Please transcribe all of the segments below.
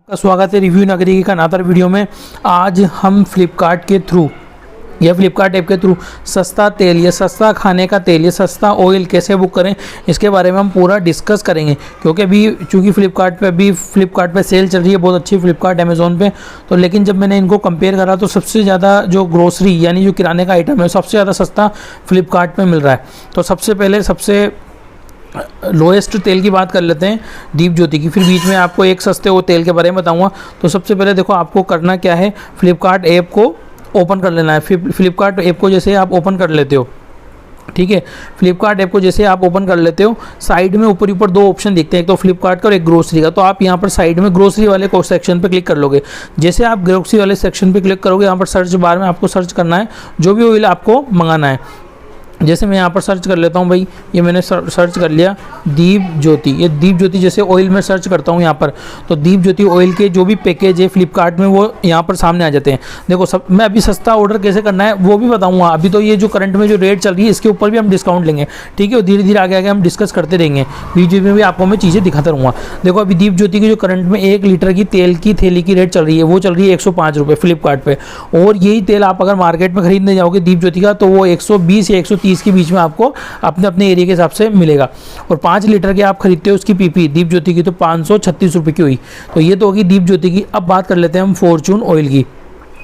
आपका स्वागत है रिव्यू नगरी का नातर वीडियो में। आज हम फ्लिपकार्ट के थ्रू या फ्लिपकार्ट ऐप के थ्रू सस्ता तेल या सस्ता खाने का तेल या सस्ता ऑयल कैसे बुक करें, इसके बारे में हम पूरा डिस्कस करेंगे। क्योंकि अभी चूँकि फ्लिपकार्ट पे सेल चल रही है बहुत अच्छी, फ्लिपकार्ट अमेज़ोन पे। तो लेकिन जब मैंने इनको कंपेयर करा तो सबसे ज़्यादा जो ग्रोसरी यानी जो किराने का आइटम है सबसे ज़्यादा सस्ता फ्लिपकार्ट पे मिल रहा है। तो सबसे पहले सबसे लोएस्ट तेल की बात कर लेते हैं, दीप ज्योति की। फिर बीच में आपको एक सस्ते वो तेल के बारे में बताऊंगा। तो सबसे पहले देखो आपको करना क्या है, फ्लिपकार्ट ऐप को ओपन कर लेना है। फ्लिपकार्ट ऐप को जैसे आप ओपन कर लेते हो, ठीक है, फ्लिपकार्ट ऐप को जैसे आप ओपन कर लेते हो, साइड में ऊपर दो ऑप्शन दिखते हैं, एक तो फ्लिपकार्ट का और एक ग्रोसरी का। तो आप यहाँ पर साइड में ग्रोसरी वाले को सेक्शन पे क्लिक कर लोगे। जैसे आप ग्रोसरी वाले सेक्शन पे क्लिक करोगे, यहाँ पर सर्च बार में आपको सर्च करना है जो भी ऑयल आपको मंगाना है। जैसे मैं यहाँ पर सर्च कर लेता हूँ भाई, ये मैंने सर्च कर लिया दीप ज्योति। ये दीप ज्योति जैसे ऑयल में सर्च करता हूँ यहाँ पर, तो दीप ज्योति ऑयल के जो भी पैकेज है फ्लिपकार्ट में वो यहाँ पर सामने आ जाते हैं। देखो सब मैं अभी सस्ता ऑर्डर कैसे करना है वो भी बताऊँगा। अभी तो ये जो करंट में जो रेट चल रही है इसके ऊपर भी हम डिस्काउंट लेंगे, ठीक है। धीरे धीरे आगे हम डिस्कस करते रहेंगे, बीच में भी आपको मैं चीज़ें दिखाता रहूँगा। देखो अभी दीप ज्योति की जो करंट में 1 लीटर की तेल की थैली की रेट चल रही है वो चल रही है 105 रुपये फ्लिपकार्ट पर। और यही तेल आप अगर मार्केट में खरीदने जाओगे दीप ज्योति का तो वो 120 या 130 के बीच में आपको अपने अपने एरिया के हिसाब से मिलेगा। और 5 लीटर के आप खरीदते हो उसकी पीपी दीप ज्योति की तो 536 रुपये की हुई। तो ये तो होगी दीप ज्योति की। अब बात कर लेते हैं हम फॉर्चून ऑयल की,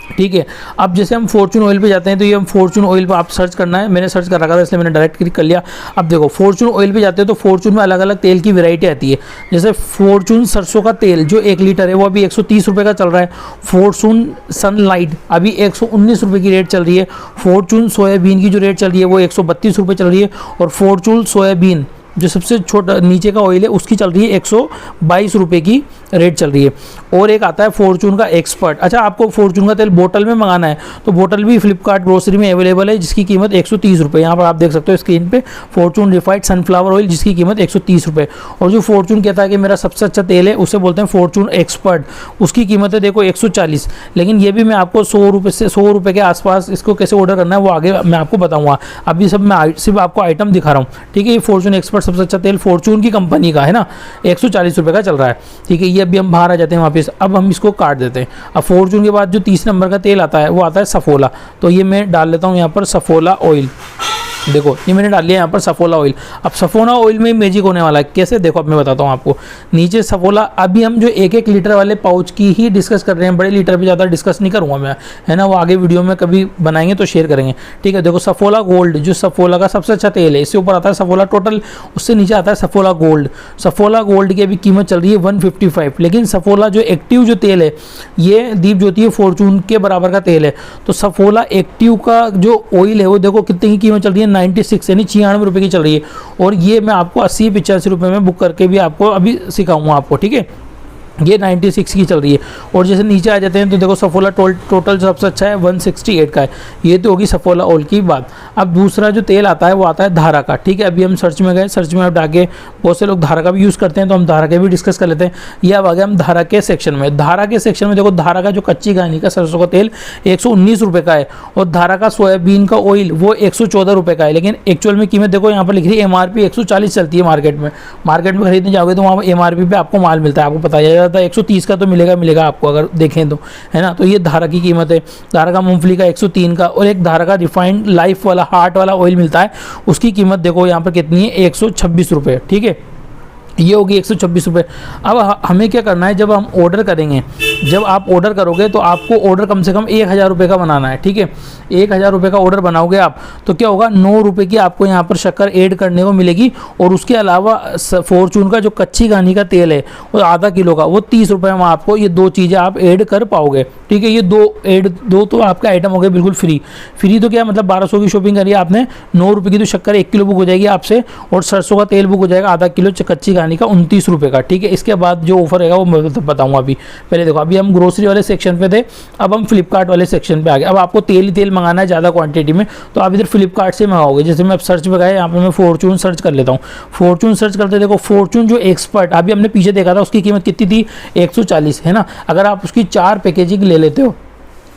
ठीक है। अब जैसे हम फॉर्चून ऑयल पे जाते हैं तो ये हम फॉर्चून ऑयल पे आप सर्च करना है, मैंने सर्च कर रखा था इसलिए मैंने डायरेक्ट क्लिक कर लिया। अब देखो फॉर्चून ऑयल पे जाते हैं तो फॉर्चून में अलग अलग तेल की वैरायटी आती है। जैसे फॉर्चून सरसों का तेल जो 1 लीटर है वो अभी 130 रुपये का चल रहा है। फॉर्चून सनलाइट अभी 119 रुपये की रेट चल रही है। फॉर्चून सोयाबीन की जो रेट चल रही है वो 132 रुपये चल रही है। और फॉर्चून सोयाबीन जो सबसे छोटा नीचे का ऑयल है उसकी चल रही है 122 रुपये की रेट चल रही है। और एक आता है फॉर्चून का एक्सपर्ट। अच्छा, आपको फॉर्चून का तेल बोतल में मंगाना है तो बोतल भी फ्लिपकार्ट ग्रोसरी में अवेलेबल है जिसकी कीमत 130 रुपये। यहाँ पर आप देख सकते हो स्क्रीन पे फॉर्चून रिफाइंड सनफ्लावर ऑयल जिसकी कीमत 130 रुपये। और जो फॉर्चून कहता है कि मेरा सबसे अच्छा तेल है उसे बोलते हैं फॉर्चून एक्सपर्ट, उसकी कीमत है देखो 140। लेकिन ये भी मैं आपको 100 रुपये के आसपास इसको कैसे ऑर्डर करना है वो आगे मैं आपको बताऊँगा। अभी सब मैं सिर्फ आपको आइटम दिखा रहा हूँ, ठीक है। ये फॉर्चून एक्सपर्ट सबसे अच्छा तेल फॉर्चून की कंपनी का है ना, 140 रुपये का चल रहा है, ठीक है। ये अभी हम बाहर आ जाते हैं वापस। अब हम इसको काट देते हैं। अब फॉर्चून के बाद जो 30 नंबर का तेल आता है वो आता है सफोला। तो ये मैं डाल लेता हूँ यहाँ पर सफोला ऑयल। देखो ये मैंने डाल लिया यहाँ पर सफोला ऑयल। अब सफोला ऑयल में मैजिक होने वाला है कैसे, देखो अब मैं बताता हूँ आपको। नीचे सफोला, अभी हम जो 1-1 लीटर वाले पाउच की ही डिस्कस कर रहे हैं, बड़े लीटर पे ज़्यादा डिस्कस नहीं करूँगा मैं, है ना। वो आगे वीडियो में कभी बनाएंगे तो शेयर करेंगे, ठीक है। देखो सफोला गोल्ड जो सफोला का सबसे अच्छा तेल है, इससे ऊपर आता है सफोला टोटल, उससे नीचे आता है सफोला गोल्ड। सफोला गोल्ड की अभी कीमत चल रही है 155। लेकिन सफोला जो एक्टिव जो तेल है ये दीप ज्योति फॉर्चून के बराबर का तेल है। तो सफोला एक्टिव का जो ऑयल है वो देखो कितने की कीमत चल रही है, 96 यानी 96 रुपये की चल रही है। और ये मैं आपको 80-85 रुपये में बुक करके भी आपको अभी सिखाऊंगा आपको, ठीक है। ये 96 की चल रही है। और जैसे नीचे आ जाते हैं तो देखो सफोला टोटल सबसे अच्छा है 168 का है। ये तो होगी सफोला ऑयल की बात। अब दूसरा जो तेल आता है वो आता है धारा का, ठीक है। अभी हम सर्च में गए, सर्च में आप डाके बहुत से लोग धारा का भी यूज़ करते हैं तो हम धारा के भी डिस्कस कर लेते हैं। ये अब आ गया हम धारा के सेक्शन में। धारा के सेक्शन में देखो धारा का जो कच्ची घानी का सरसों का तेल 119 रुपये का है। और धारा का सोयाबीन का ऑयल वो 114 रुपये का है। लेकिन एक्चुअल में कीमत देखो यहाँ पर लिख रही है MRP 140 चलती है मार्केट में खरीदने जाओगे तो वहाँ MRP पे आपको माल मिलता है, आपको बताया था 130 का तो मिलेगा आपको अगर देखें तो, है ना। तो ये धारा की कीमत है। धारा का मूंगफली का 103 का। और एक धारा का रिफाइंड लाइफ वाला हार्ट वाला ऑयल मिलता है, उसकी कीमत देखो यहाँ पर कितनी है, 126 रुपये, ठीक है। ये होगी 126 रुपये। अब हमें क्या करना है, जब हम ऑर्डर करेंगे, जब आप ऑर्डर करोगे तो आपको ऑर्डर कम से कम 1000 रुपये का बनाना है, ठीक है। 1000 रुपये का ऑर्डर बनाओगे आप तो क्या होगा, 9 रुपये की आपको यहाँ पर शक्कर ऐड करने को मिलेगी। और उसके अलावा फॉर्चून का जो कच्ची घानी का तेल है वो आधा किलो का, वो 30 रुपये में आपको ये 2 चीज़ें आप ऐड कर पाओगे, ठीक है। ये दो तो आपके आइटम हो गए बिल्कुल फ्री। तो क्या मतलब 1200 की शॉपिंग करिए आपने, 9 रुपये की तो शक्कर 1 किलो बुक हो जाएगी आपसे। और सरसों का तेल बुक हो जाएगा आधा किलो कच्ची घानी का 29 रुपये का, ठीक है। इसके बाद जो ऑफर रहेगा वो मैं बताऊंगा। अभी पहले देखो, अभी हम ग्रोसरी वाले सेक्शन पे थे, अब हम फ्लिपकार्ट वाले सेक्शन पे आ गए। अब आपको तेल ही तेल मंगाना है ज़्यादा क्वांटिटी में तो आप इधर फ्लिपकार्ट से मंगाओगे। जैसे मैं अब सर्च पे गए, यहाँ पे मैं फॉर्चून सर्च कर लेता हूँ। फॉर्चून सर्च करते देखो फॉर्चून जो एक्सपर्ट अभी हमने पीछे देखा था उसकी कीमत कितनी थी, 140, है ना। अगर आप उसकी 4 पैकेजिंग ले लेते हो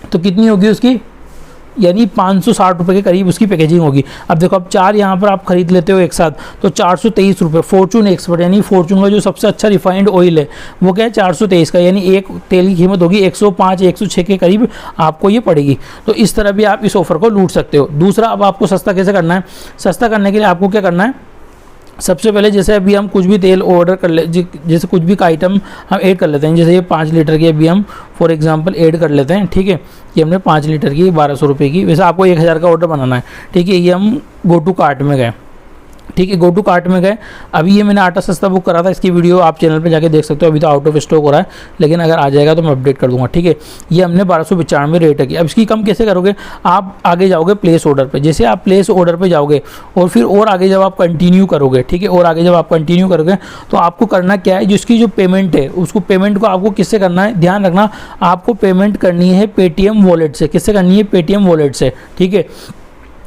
तो कितनी होगी उसकी, यानी 560 रुपये के करीब उसकी पैकेजिंग होगी। अब देखो, अब 4 यहाँ पर आप खरीद लेते हो एक साथ तो 423 रुपये। फॉर्चून एक्सपर्ट यानी फॉर्चून का जो सबसे अच्छा रिफाइंड ऑयल है वो क्या है 423 का, यानी एक तेल की कीमत होगी 105 106 के करीब आपको ये पड़ेगी। तो इस तरह भी आप इस ऑफर को लूट सकते हो। दूसरा, अब आपको सस्ता कैसे करना है? सस्ता करने के लिए आपको क्या करना है? सबसे पहले जैसे अभी हम कुछ भी तेल ऑर्डर कर ले, जैसे कुछ भी का आइटम हम ऐड कर लेते हैं, जैसे ये 5 लीटर की अभी हम फॉर एग्जांपल ऐड कर लेते हैं, ठीक है। ये हमने 5 लीटर की 1200 रुपये की, वैसे आपको 1000 का ऑर्डर बनाना है, ठीक है। ये हम गो टू कार्ट में गए, ठीक है, गो टू कार्ट में गए। अभी ये मैंने आटा सस्ता बुक करा था, इसकी वीडियो आप चैनल पे जाके देख सकते हो। अभी तो आउट ऑफ स्टॉक हो रहा है, लेकिन अगर आ जाएगा तो मैं अपडेट कर दूंगा, ठीक है। ये हमने 1295 रेट है की। अब इसकी कम कैसे करोगे? आप आगे जाओगे प्लेस ऑर्डर पे। जैसे आप प्लेस ऑर्डर पे जाओगे और फिर और आगे जब आप कंटिन्यू करोगे, ठीक है, और आगे जब आप कंटिन्यू करोगे तो आपको करना क्या है, जिसकी जो पेमेंट है उसको पेमेंट को आपको किससे करना है? ध्यान रखना, आपको पेमेंट करनी है पेटीएम वॉलेट से। किससे करनी है? पेटीएम वॉलेट से, ठीक है।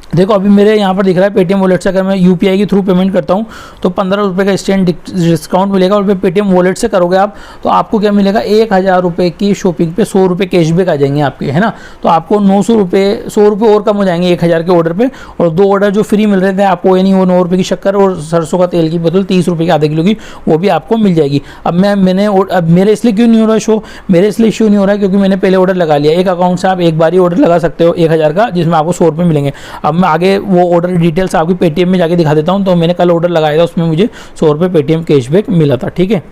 देखो, अभी मेरे यहाँ पर दिख रहा है पेटीएम वॉलेट से अगर मैं यूपीआई के थ्रू पेमेंट करता हूँ तो 15 रुपये का इंस्टेंट डिस्काउंट मिलेगा। और फिर पेटीएम वॉलेट से करोगे आप तो आपको क्या मिलेगा? 1000 रुपये की शॉपिंग पे 100 रुपये कैशबैक आ जाएंगे आपके, है ना। तो आपको 900 रुपये, 100 रुपये और कम हो जाएंगे 1000 के ऑर्डर पे। और 2 ऑर्डर जो फ्री मिल रहे थे आपको, यानी वो 9 रुपये की शक्कर और सरसों का तेल की बोतल 30 रुपये की आधे किलो की, वो भी आपको मिल जाएगी। अब मेरे इसलिए क्यों नहीं हो रहा शो? मेरे इसलिए इशू नहीं हो रहा है क्योंकि मैंने पहले ऑर्डर लगा लिया। एक अकाउंट से आप एक बार ही ऑर्डर लगा सकते हो 1000 का, जिसमें आपको 100 रुपये मिलेंगे। अब मैं आगे वो ऑर्डर डिटेल्स आपकी पेटीएम में जाके दिखा देता हूं। तो मैंने कल ऑर्डर लगाया था, उसमें मुझे 100 रुपये पेटीएम कैशबैक मिला था, ठीक है।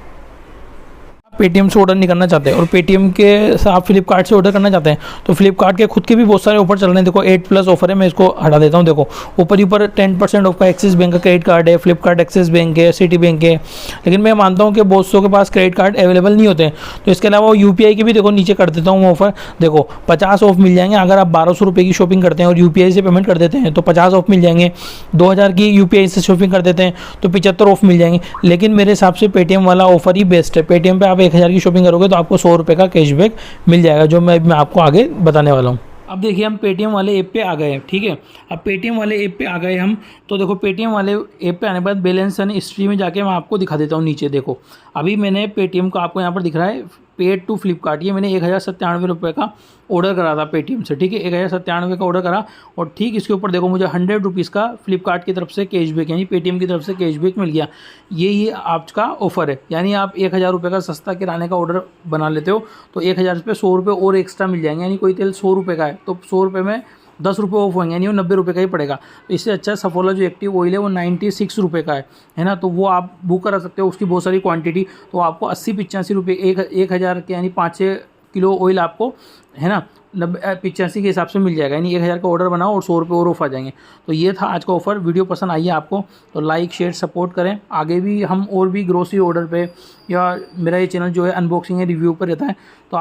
पेटीएम से ऑर्डर नहीं करना चाहते और पेटीएम के आप फ्लिपकार्ट से ऑर्डर करना चाहते हैं तो फ्लिपकार्ट के खुद के भी बहुत सारे ऑफर चल रहे हैं। देखो 8+ ऑफर है, मैं इसको हटा देता हूँ। देखो ऊपर ही ऊपर 10% ऑफ का एक्सिस बैंक का क्रेडिट कार्ड है, फ्लिपकार्ट एक्सिस बैंक है, सिटी बैंक है। लेकिन मैं मानता हूँ कि बहुत सौ के पास क्रेडिट कार्ड अवेलेबल नहीं होते हैं, तो इसके अलावा यूपीआई के भी देखो नीचे कर देता हूँ ऑफर। देखो 50 ऑफ मिल जाएंगे अगर आप 1200 रुपये की शॉपिंग करते हैं और यूपीआई से पेमेंट कर देते हैं तो 50 ऑफ मिल जाएंगे। 2000 की यूपीआई से शॉपिंग कर देते हैं तो 75 ऑफ मिल जाएंगे। लेकिन मेरे हिसाब से पेटीएम वाला ऑफर ही बेस्ट है। पेटीएम पे आप 1000 की शॉपिंग करोगे तो आपको 100 रुपये का कैशबैक मिल जाएगा, जो मैं आपको आगे बताने वाला हूँ। अब देखिए, हम पेटीएम वाले ऐप पे आ गए हैं, ठीक है। अब पेटीएम वाले ऐप पे आ गए हम, तो देखो पेटीएम वाले ऐप पे आने के बाद बैलेंस एंड हिस्ट्री में जाके मैं आपको दिखा देता हूँ। नीचे देखो, अभी मैंने पेटीएम को आपको यहाँ पर दिख रहा है पेड टू फ्लिपकार्ट, ये मैंने 1097 रुपये का ऑर्डर करा था पेटीएम से, ठीक है। 1097 का ऑर्डर करा और ठीक इसके ऊपर देखो मुझे 100 रुपीज़ का फ्लिपकार्ट की तरफ से कैशबैक यानी पेटीएम की तरफ से कैशबैक मिल गया। ये आपका ऑफर है, यानी आप 1000 रुपये का सस्ता किराने का ऑर्डर बना लेते हो तो 1000 पे 100 रुपये और एक्स्ट्रा मिल जाएंगे। यानी कोई तेल 100 रुपये का है तो 100 रुपये में 10 रुपये ऑफ होंगे, यानी वो 90 रुपये का ही पड़ेगा। तो इससे अच्छा सफोला जो एक्टिव ऑयल है वो 96 रुपये का है ना। तो वो आप बुक करा सकते हो, उसकी बहुत सारी क्वांटिटी। तो आपको 80-85 रुपये 1000 के यानी 5-6 किलो ऑयल आपको, है ना, 85 के हिसाब से मिल जाएगा। यानी 1000 का ऑर्डर बनाओ और 100 रुपये और ऑफ आ जाएंगे। तो ये था आज का ऑफर। वीडियो पसंद आई है आपको तो लाइक शेयर सपोर्ट करें। आगे भी हम और भी ग्रोसरी ऑर्डर पे या मेरा ये चैनल जो है अनबॉक्सिंग है रिव्यू पर रहता है तो